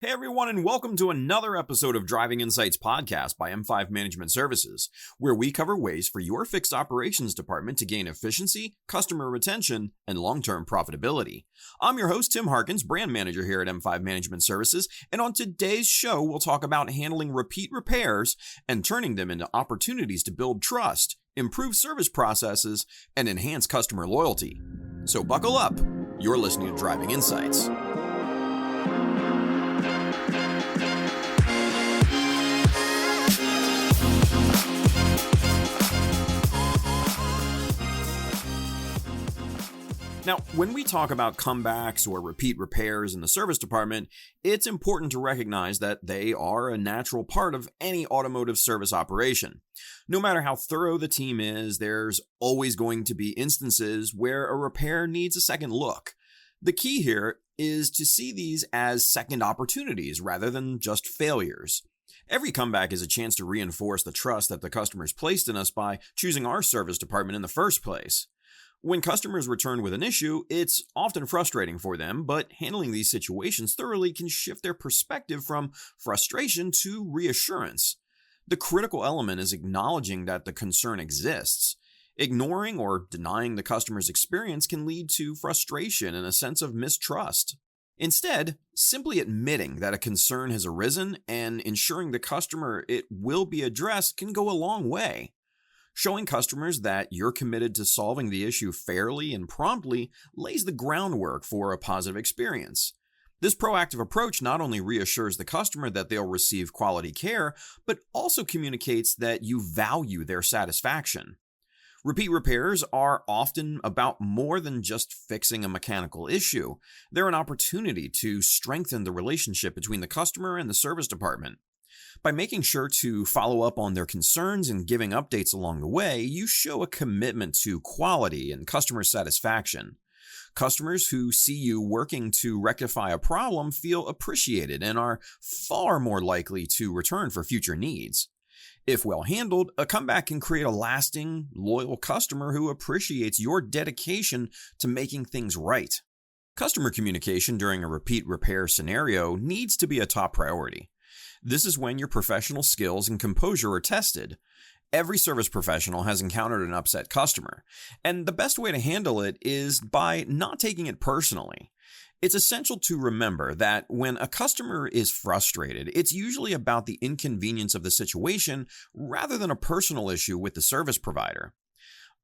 Hey everyone, and welcome to another episode of Driving Insights Podcast by M5 Management Services, where we cover ways for your fixed operations department to gain efficiency, customer retention, and long-term profitability. I'm your host, Tim Harkins, brand manager here at M5 Management Services, and on today's show, we'll talk about handling repeat repairs and turning them into opportunities to build trust, improve service processes, and enhance customer loyalty. So buckle up. You're listening to Driving Insights. Now, when we talk about comebacks or repeat repairs in the service department, it's important to recognize that they are a natural part of any automotive service operation. No matter how thorough the team is, there's always going to be instances where a repair needs a second look. The key here is to see these as second opportunities rather than just failures. Every comeback is a chance to reinforce the trust that the customers placed in us by choosing our service department in the first place. When customers return with an issue, it's often frustrating for them, but handling these situations thoroughly can shift their perspective from frustration to reassurance. The critical element is acknowledging that the concern exists. Ignoring or denying the customer's experience can lead to frustration and a sense of mistrust. Instead, simply admitting that a concern has arisen and ensuring the customer it will be addressed can go a long way. Showing customers that you're committed to solving the issue fairly and promptly lays the groundwork for a positive experience. This proactive approach not only reassures the customer that they'll receive quality care, but also communicates that you value their satisfaction. Repeat repairs are often about more than just fixing a mechanical issue. They're an opportunity to strengthen the relationship between the customer and the service department. By making sure to follow up on their concerns and giving updates along the way, you show a commitment to quality and customer satisfaction. Customers who see you working to rectify a problem feel appreciated and are far more likely to return for future needs. If well handled, a comeback can create a lasting, loyal customer who appreciates your dedication to making things right. Customer communication during a repeat repair scenario needs to be a top priority. This is when your professional skills and composure are tested. Every service professional has encountered an upset customer, and the best way to handle it is by not taking it personally. It's essential to remember that when a customer is frustrated, it's usually about the inconvenience of the situation rather than a personal issue with the service provider.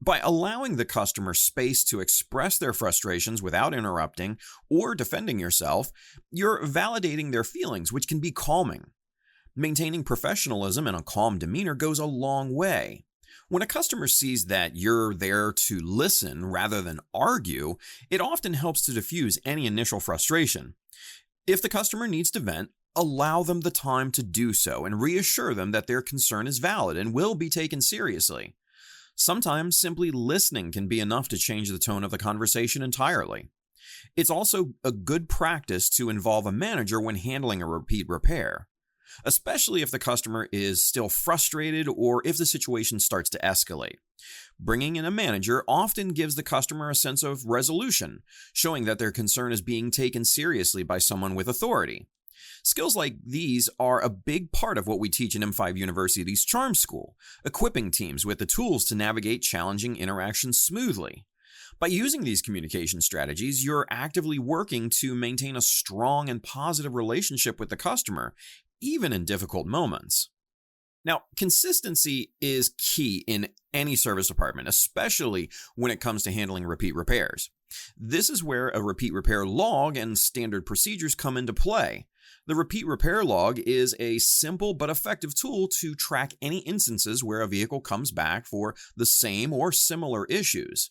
By allowing the customer space to express their frustrations without interrupting or defending yourself, you're validating their feelings, which can be calming. Maintaining professionalism and a calm demeanor goes a long way. When a customer sees that you're there to listen rather than argue, it often helps to diffuse any initial frustration. If the customer needs to vent, allow them the time to do so and reassure them that their concern is valid and will be taken seriously. Sometimes simply listening can be enough to change the tone of the conversation entirely. It's also a good practice to involve a manager when handling a repeat repair, especially if the customer is still frustrated or if the situation starts to escalate. Bringing in a manager often gives the customer a sense of resolution, showing that their concern is being taken seriously by someone with authority. Skills like these are a big part of what we teach in M5 University's Charm School, equipping teams with the tools to navigate challenging interactions smoothly. By using these communication strategies, you're actively working to maintain a strong and positive relationship with the customer, even in difficult moments. Now, consistency is key in any service department, especially when it comes to handling repeat repairs. This is where a repeat repair log and standard procedures come into play. The repeat repair log is a simple but effective tool to track any instances where a vehicle comes back for the same or similar issues.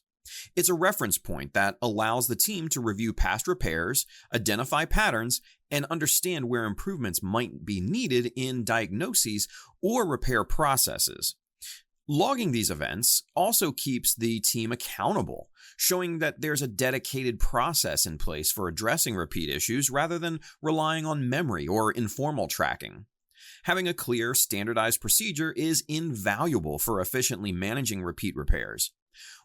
It's a reference point that allows the team to review past repairs, identify patterns, and understand where improvements might be needed in diagnoses or repair processes. Logging these events also keeps the team accountable, showing that there's a dedicated process in place for addressing repeat issues rather than relying on memory or informal tracking. Having a clear, standardized procedure is invaluable for efficiently managing repeat repairs.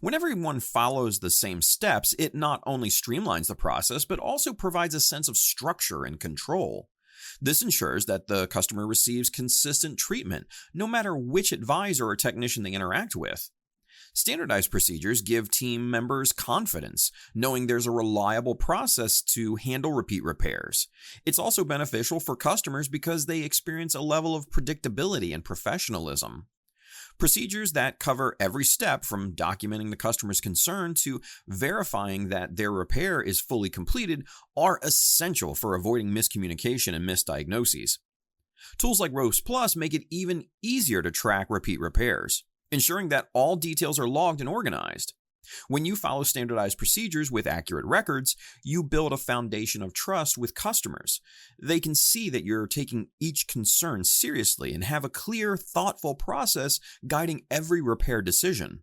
When everyone follows the same steps, it not only streamlines the process, but also provides a sense of structure and control. This ensures that the customer receives consistent treatment, no matter which advisor or technician they interact with. Standardized procedures give team members confidence, knowing there's a reliable process to handle repeat repairs. It's also beneficial for customers because they experience a level of predictability and professionalism. Procedures that cover every step from documenting the customer's concern to verifying that their repair is fully completed are essential for avoiding miscommunication and misdiagnoses. Tools like R.A.L.L.Y Plus make it even easier to track repeat repairs, ensuring that all details are logged and organized. When you follow standardized procedures with accurate records, you build a foundation of trust with customers. They can see that you're taking each concern seriously and have a clear, thoughtful process guiding every repair decision.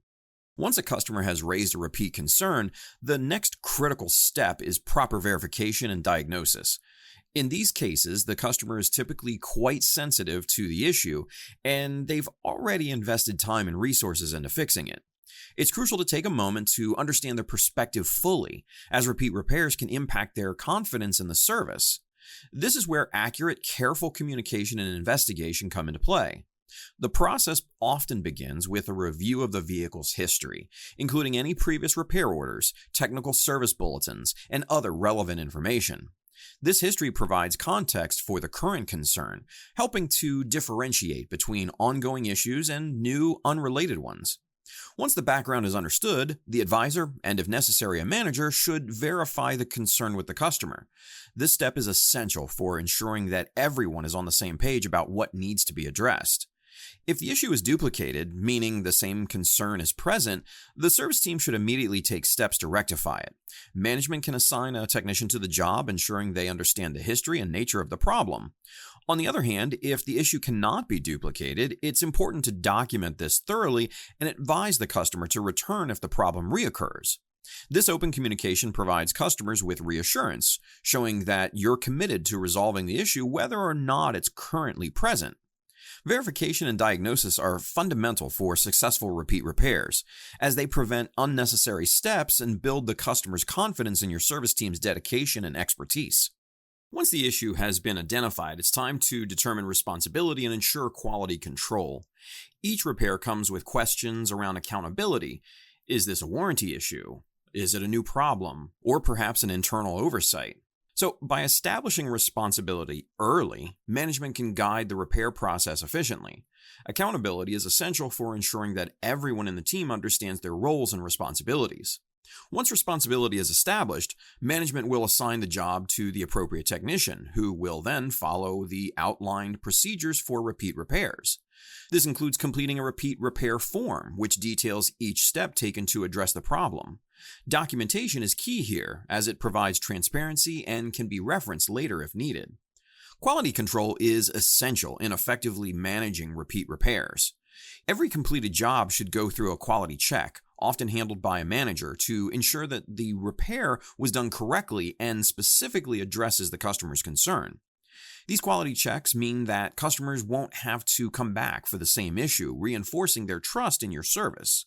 Once a customer has raised a repeat concern, the next critical step is proper verification and diagnosis. In these cases, the customer is typically quite sensitive to the issue, and they've already invested time and resources into fixing it. It's crucial to take a moment to understand their perspective fully, as repeat repairs can impact their confidence in the service. This is where accurate, careful communication and investigation come into play. The process often begins with a review of the vehicle's history, including any previous repair orders, technical service bulletins, and other relevant information. This history provides context for the current concern, helping to differentiate between ongoing issues and new, unrelated ones. Once the background is understood, the advisor, and if necessary a manager, should verify the concern with the customer. This step is essential for ensuring that everyone is on the same page about what needs to be addressed. If the issue is duplicated, meaning the same concern is present, the service team should immediately take steps to rectify it. Management can assign a technician to the job, ensuring they understand the history and nature of the problem. On the other hand, if the issue cannot be duplicated, it's important to document this thoroughly and advise the customer to return if the problem reoccurs. This open communication provides customers with reassurance, showing that you're committed to resolving the issue whether or not it's currently present. Verification and diagnosis are fundamental for successful repeat repairs, as they prevent unnecessary steps and build the customer's confidence in your service team's dedication and expertise. Once the issue has been identified, it's time to determine responsibility and ensure quality control. Each repair comes with questions around accountability. Is this a warranty issue? Is it a new problem? Or perhaps an internal oversight? So, by establishing responsibility early, management can guide the repair process efficiently. Accountability is essential for ensuring that everyone in the team understands their roles and responsibilities. Once responsibility is established, management will assign the job to the appropriate technician, who will then follow the outlined procedures for repeat repairs. This includes completing a repeat repair form, which details each step taken to address the problem. Documentation is key here, as it provides transparency and can be referenced later if needed. Quality control is essential in effectively managing repeat repairs. Every completed job should go through a quality check, often handled by a manager, to ensure that the repair was done correctly and specifically addresses the customer's concern. These quality checks mean that customers won't have to come back for the same issue, reinforcing their trust in your service.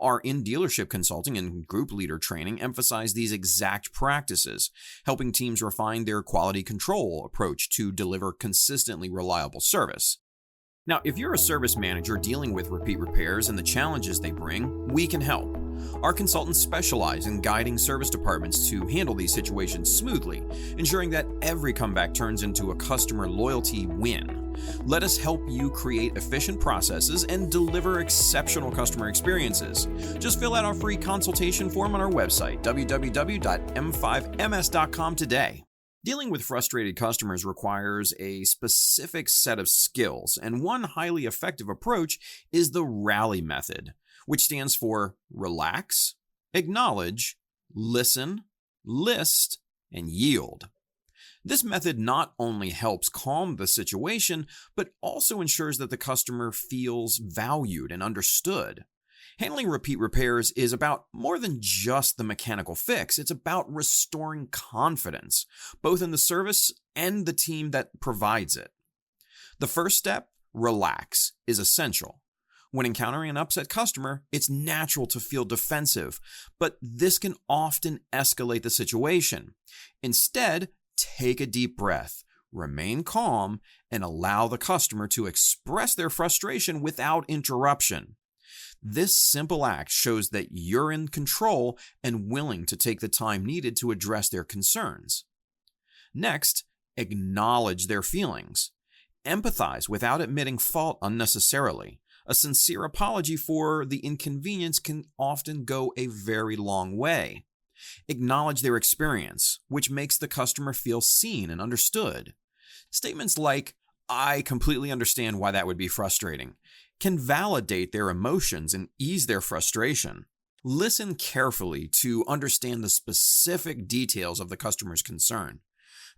Our in-dealership consulting and group leader training emphasize these exact practices, helping teams refine their quality control approach to deliver consistently reliable service. Now, if you're a service manager dealing with repeat repairs and the challenges they bring, we can help. Our consultants specialize in guiding service departments to handle these situations smoothly, ensuring that every comeback turns into a customer loyalty win. Let us help you create efficient processes and deliver exceptional customer experiences. Just fill out our free consultation form on our website, www.m5ms.com today. Dealing with frustrated customers requires a specific set of skills, and one highly effective approach is the R.A.L.L.Y method, which stands for relax, acknowledge, listen, list, and yield. This method not only helps calm the situation, but also ensures that the customer feels valued and understood. Handling repeat repairs is about more than just the mechanical fix. It's about restoring confidence, both in the service and the team that provides it. The first step, relax, is essential. When encountering an upset customer, it's natural to feel defensive, but this can often escalate the situation. Instead, take a deep breath, remain calm, and allow the customer to express their frustration without interruption. This simple act shows that you're in control and willing to take the time needed to address their concerns. Next, acknowledge their feelings. Empathize without admitting fault unnecessarily. A sincere apology for the inconvenience can often go a very long way. Acknowledge their experience, which makes the customer feel seen and understood. Statements like, "I completely understand why that would be frustrating," can validate their emotions and ease their frustration. Listen carefully to understand the specific details of the customer's concern.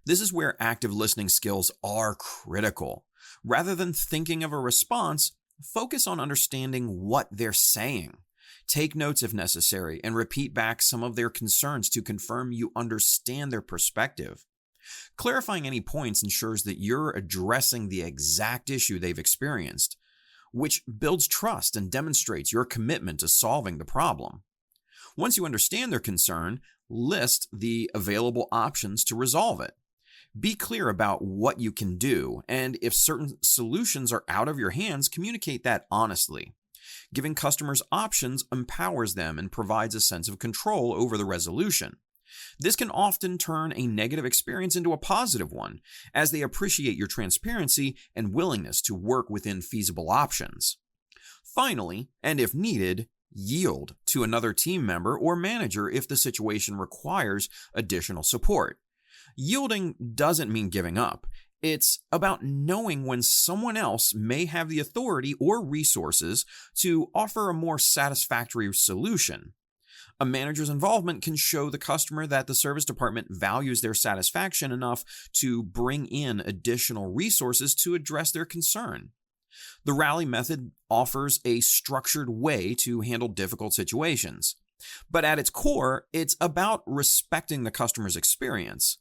This is where active listening skills are critical. Rather than thinking of a response, focus on understanding what they're saying. Take notes if necessary and repeat back some of their concerns to confirm you understand their perspective. Clarifying any points ensures that you're addressing the exact issue they've experienced, which builds trust and demonstrates your commitment to solving the problem. Once you understand their concern, list the available options to resolve it. Be clear about what you can do, and if certain solutions are out of your hands, communicate that honestly. Giving customers options empowers them and provides a sense of control over the resolution. This can often turn a negative experience into a positive one, as they appreciate your transparency and willingness to work within feasible options. Finally, and if needed, yield to another team member or manager if the situation requires additional support. Yielding doesn't mean giving up. It's about knowing when someone else may have the authority or resources to offer a more satisfactory solution. A manager's involvement can show the customer that the service department values their satisfaction enough to bring in additional resources to address their concern. The R.A.L.L.Y method offers a structured way to handle difficult situations. But at its core, it's about respecting the customer's experience.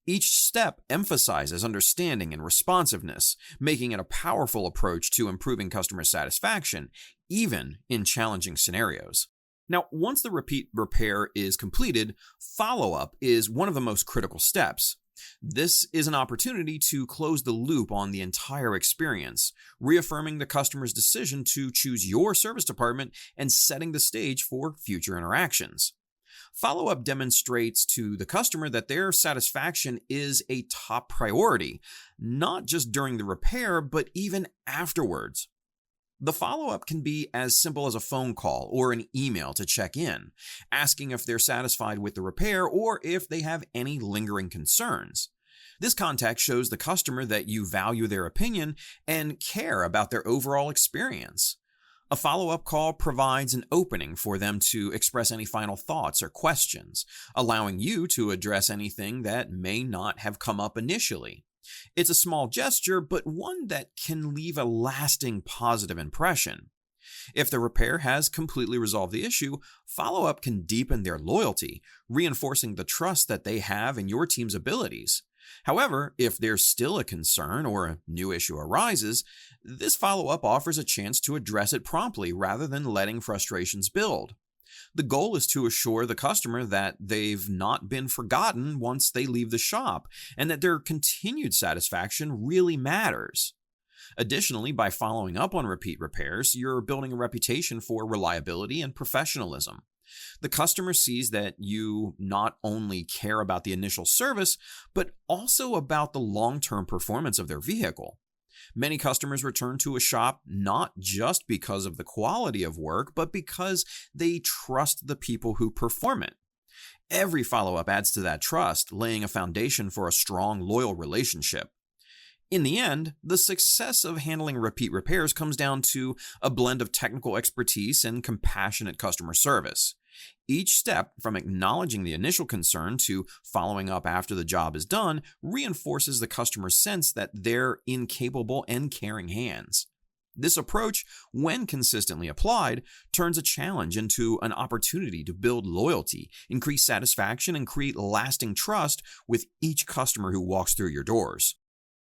Each step emphasizes understanding and responsiveness, making it a powerful approach to improving customer satisfaction, even in challenging scenarios. Now, once the repeat repair is completed, follow-up is one of the most critical steps. This is an opportunity to close the loop on the entire experience, reaffirming the customer's decision to choose your service department and setting the stage for future interactions. Follow-up demonstrates to the customer that their satisfaction is a top priority, not just during the repair, but even afterwards. The follow-up can be as simple as a phone call or an email to check in, asking if they're satisfied with the repair or if they have any lingering concerns. This contact shows the customer that you value their opinion and care about their overall experience. A follow-up call provides an opening for them to express any final thoughts or questions, allowing you to address anything that may not have come up initially. It's a small gesture, but one that can leave a lasting positive impression. If the repair has completely resolved the issue, follow-up can deepen their loyalty, reinforcing the trust that they have in your team's abilities. However, if there's still a concern or a new issue arises, this follow-up offers a chance to address it promptly rather than letting frustrations build. The goal is to assure the customer that they've not been forgotten once they leave the shop and that their continued satisfaction really matters. Additionally, by following up on repeat repairs, you're building a reputation for reliability and professionalism. The customer sees that you not only care about the initial service, but also about the long-term performance of their vehicle. Many customers return to a shop not just because of the quality of work, but because they trust the people who perform it. Every follow-up adds to that trust, laying a foundation for a strong, loyal relationship. In the end, the success of handling repeat repairs comes down to a blend of technical expertise and compassionate customer service. Each step, from acknowledging the initial concern to following up after the job is done, reinforces the customer's sense that they're in capable and caring hands. This approach, when consistently applied, turns a challenge into an opportunity to build loyalty, increase satisfaction, and create lasting trust with each customer who walks through your doors.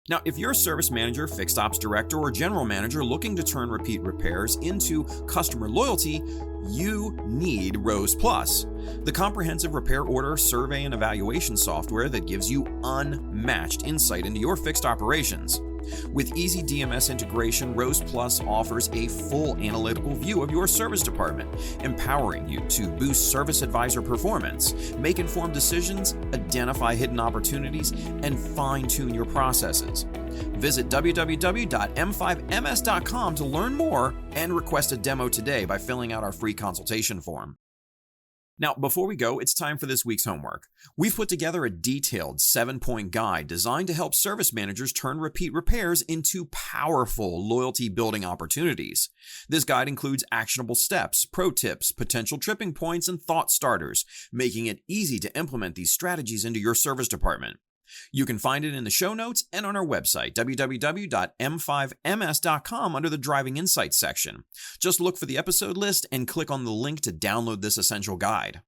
Now, if you're a service manager, fixed ops director, or general manager looking to turn repeat repairs into customer loyalty, you need R.A.L.L.Y Plus, the comprehensive repair order, survey, and evaluation software that gives you unmatched insight into your fixed operations. With easy DMS integration, R.A.L.L.Y Plus offers a full analytical view of your service department, empowering you to boost service advisor performance, make informed decisions, identify hidden opportunities, and fine-tune your processes. Visit www.m5ms.com to learn more and request a demo today by filling out our free consultation form. Now, before we go, it's time for this week's homework. We've put together a detailed 7-point guide designed to help service managers turn repeat repairs into powerful loyalty-building opportunities. This guide includes actionable steps, pro tips, potential tripping points, and thought starters, making it easy to implement these strategies into your service department. You can find it in the show notes and on our website, www.m5ms.com, under the Driving Insights section. Just look for the episode list and click on the link to download this essential guide.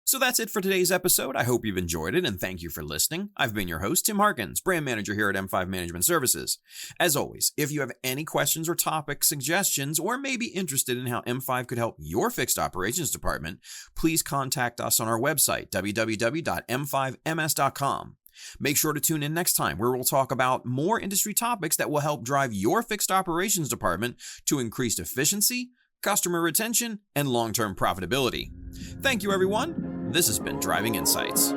So that's it for today's episode. I hope you've enjoyed it, and thank you for listening. I've been your host, Tim Harkins, brand manager here at M5 Management Services. As always, if you have any questions or topic suggestions, or may be interested in how M5 could help your fixed operations department, please contact us on our website, www.m5ms.com. Make sure to tune in next time, where we'll talk about more industry topics that will help drive your fixed operations department to increased efficiency, customer retention, and long-term profitability. Thank you, everyone. This has been Driving Insights.